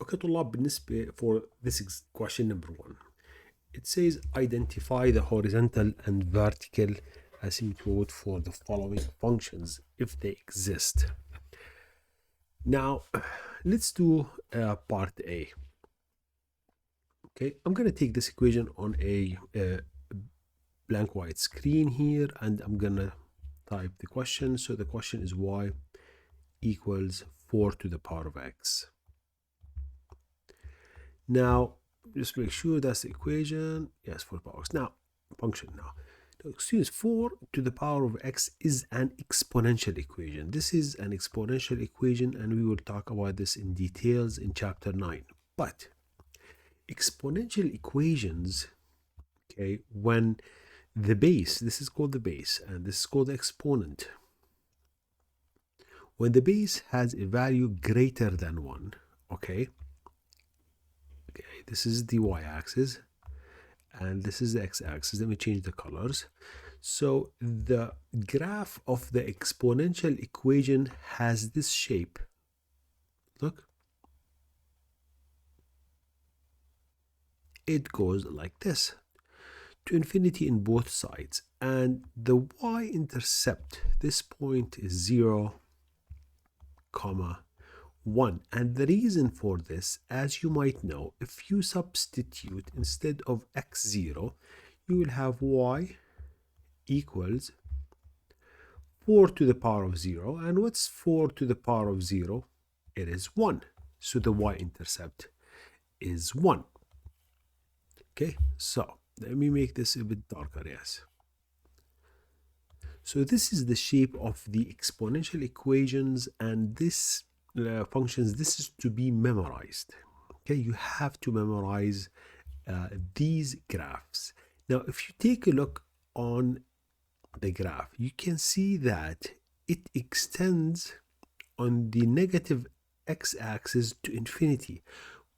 Okay طلاب بالنسبة for this question number 1 it says identify the horizontal and vertical asymptote for the following functions if they exist. Now let's do part A. Okay, I'm going to take this equation on a blank white screen here and I'm going to type the question. So the question is y equals 4 to the power of x. Now, just make sure that's the equation. Yes, 4 power x. Now, function now. Students, 4 to the power of x is an exponential equation. This is an exponential equation, and we will talk about this in details in chapter 9. But exponential equations, okay, when the base, this is called the base, and this is called the exponent. When the base has a value greater than 1, okay, this is the y-axis and this is the x-axis. Let me change the colors. So the graph of the exponential equation has this shape. Look, it goes like this to infinity in both sides, and the y-intercept, this point is 0, 1. And the reason for this, as you might know, if you substitute instead of x0, you will have y equals 4 to the power of 0. And what's 4 to the power of 0? It is 1. So the y-intercept is 1. Okay, so let me make this a bit darker, yes. So this is the shape of the exponential equations, and this functions, this is to be memorized. Okay, you have to memorize these graphs. Now, if you take a look on the graph, you can see that it extends on the negative x-axis to infinity,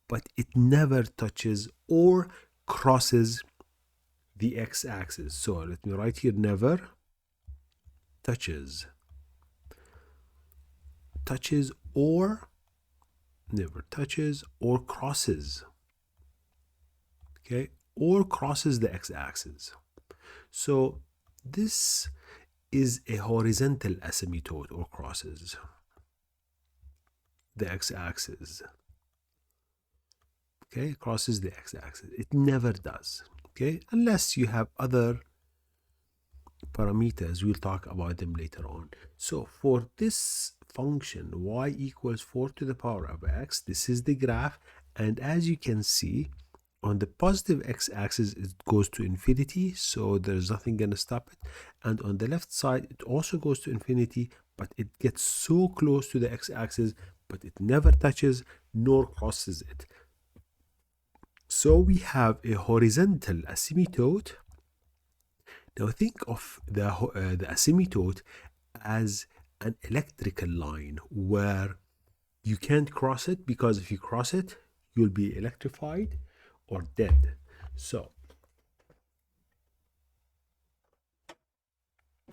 but it never touches or crosses the x-axis. So let me write here, never touches or never touches or crosses, okay, or crosses the x-axis. So this is a horizontal asymptote or crosses the x-axis, okay, crosses the x-axis. It never does, okay, unless you have other parameters. We'll talk about them later on. So for this function, y equals 4 to the power of x, this is the graph, and as you can see, on the positive x-axis it goes to infinity, so there's nothing gonna stop it, and on the left side it also goes to infinity, but it gets so close to the x-axis, but it never touches nor crosses it. So we have a horizontal asymptote. Now think of the asymptote as an electrical line where you can't cross it, because if you cross it, you'll be electrified or dead. So,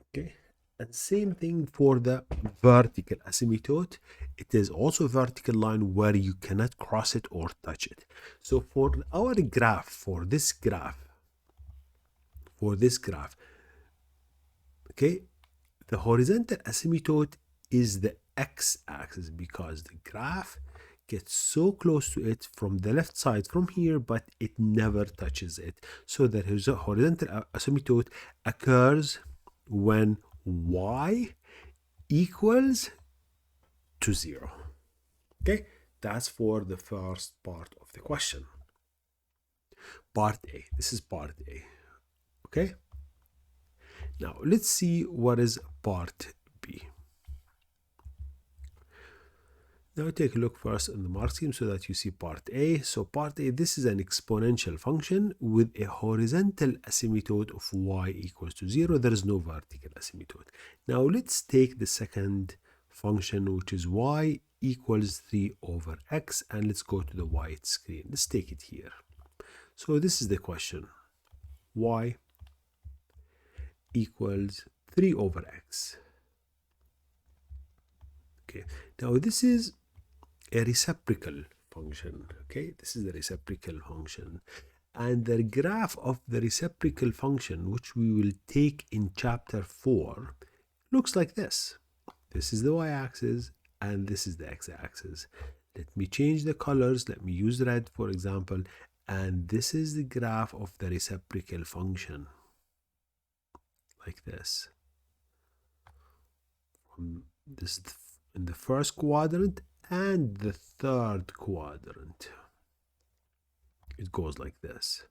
okay, and same thing for the vertical asymptote. It is also a vertical line where you cannot cross it or touch it. So for our graph, for this graph, okay, the horizontal asymptote is the x-axis, because the graph gets so close to it from the left side from here, but it never touches it. So the horizontal asymptote occurs when y equals to 0. Okay, that's for the first part of the question. Part A, this is part A. Okay, now let's see what is part B. Now take a look first in the mark scheme so that you see part A. So part A, this is an exponential function with a horizontal asymptote of y equals to 0. There is no vertical asymptote. Now let's take the second function, which is y equals 3 over x, and let's go to the white screen. Let's take it here. So this is the question. Y equals 3 over x. Okay, now this is a reciprocal function. Okay, this is the reciprocal function. And the graph of the reciprocal function, which we will take in chapter 4, looks like this. This is the y-axis and this is the x-axis. Let me change the colors. Let me use red, for example. And this is the graph of the reciprocal function, like this. This is in the first quadrant and the third quadrant. It goes like this.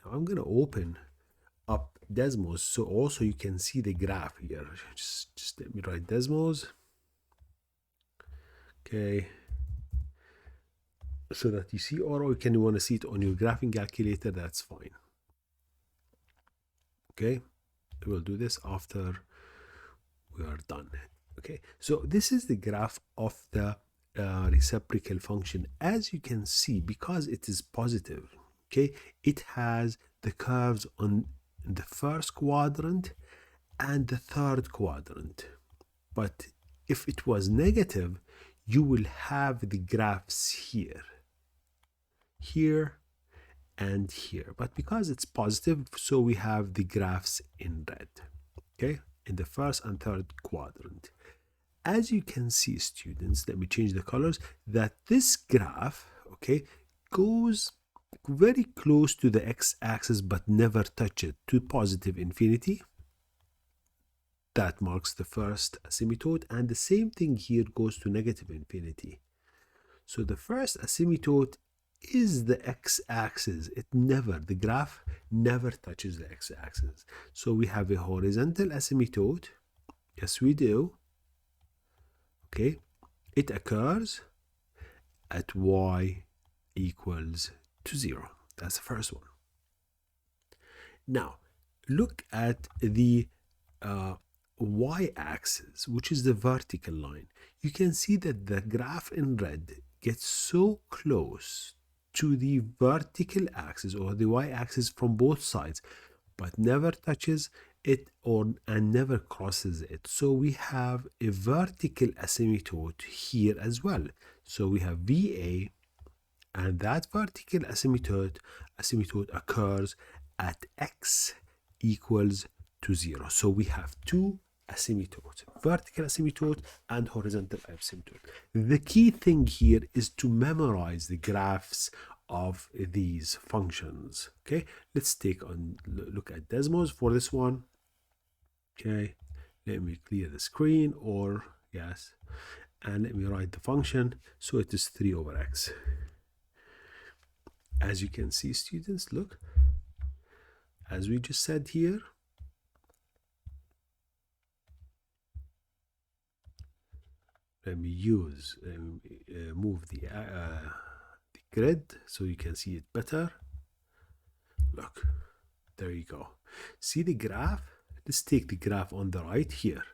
Now I'm going to open up Desmos so also you can see the graph here. Just let me write Desmos. Okay. So that you see, or you can want to see it on your graphing calculator, that's fine. Okay. We'll do this after we are done. Okay. So this is the graph of the reciprocal function. As you can see, because it is positive, okay, it has the curves on the first quadrant and the third quadrant. But if it was negative, you will have the graphs here, and here. But because it's positive, so we have the graphs in red, okay, in the first and third quadrant. As you can see, students, let me change the colors, that this graph, okay, goes very close to the x-axis but never touch it, to positive infinity. That marks the first asymptote, and the same thing here goes to negative infinity. So the first asymptote is the x-axis. The graph never touches the x-axis. So we have a horizontal asymptote. Yes, we do. Okay, it occurs at y equals to 0. That's the first one. Now, look at the y-axis, which is the vertical line. You can see that the graph in red gets so close to the vertical axis or the y-axis from both sides, but never touches it and never crosses it. So we have a vertical asymptote here as well. So we have VA, and that vertical asymptote occurs at x equals to 0. So we have two asymptotes, vertical asymptote and horizontal asymptote. The key thing here is to memorize the graphs of these functions. Okay, let's take a look at Desmos for this one. Okay, let me clear the screen, or yes, and let me write the function. So it is 3 over x. As you can see, students, look, as we just said here, let me move the grid so you can see it better. Look, there you go. See the graph? Let's take the graph on the right here.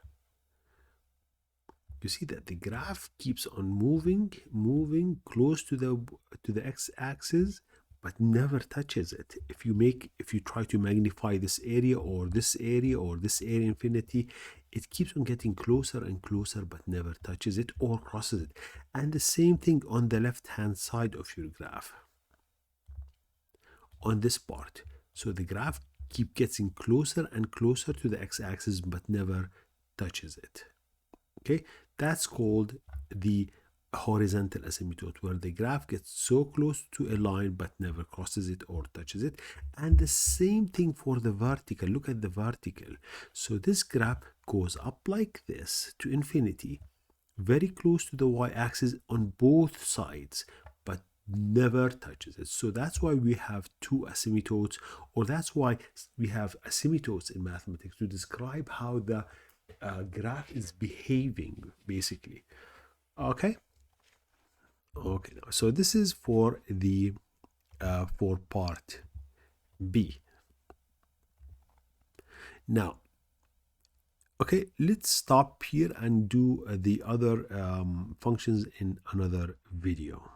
You see that the graph keeps on moving close to the x-axis, but never touches it. If you try to magnify this area or this area or this area infinity, it keeps on getting closer and closer, but never touches it or crosses it. And the same thing on the left-hand side of your graph, on this part. So the graph keeps getting closer and closer to the x-axis, but never touches it. Okay, that's called the horizontal asymptote, where the graph gets so close to a line but never crosses it or touches it. And the same thing for the vertical. Look at the vertical. So this graph goes up like this to infinity, very close to the y-axis on both sides, but never touches it. So that's why we have two asymptotes, or that's why we have asymptotes in mathematics, to describe how the graph is behaving, basically. Okay, so this is for the for part B. Now, okay, let's stop here and do the other functions in another video.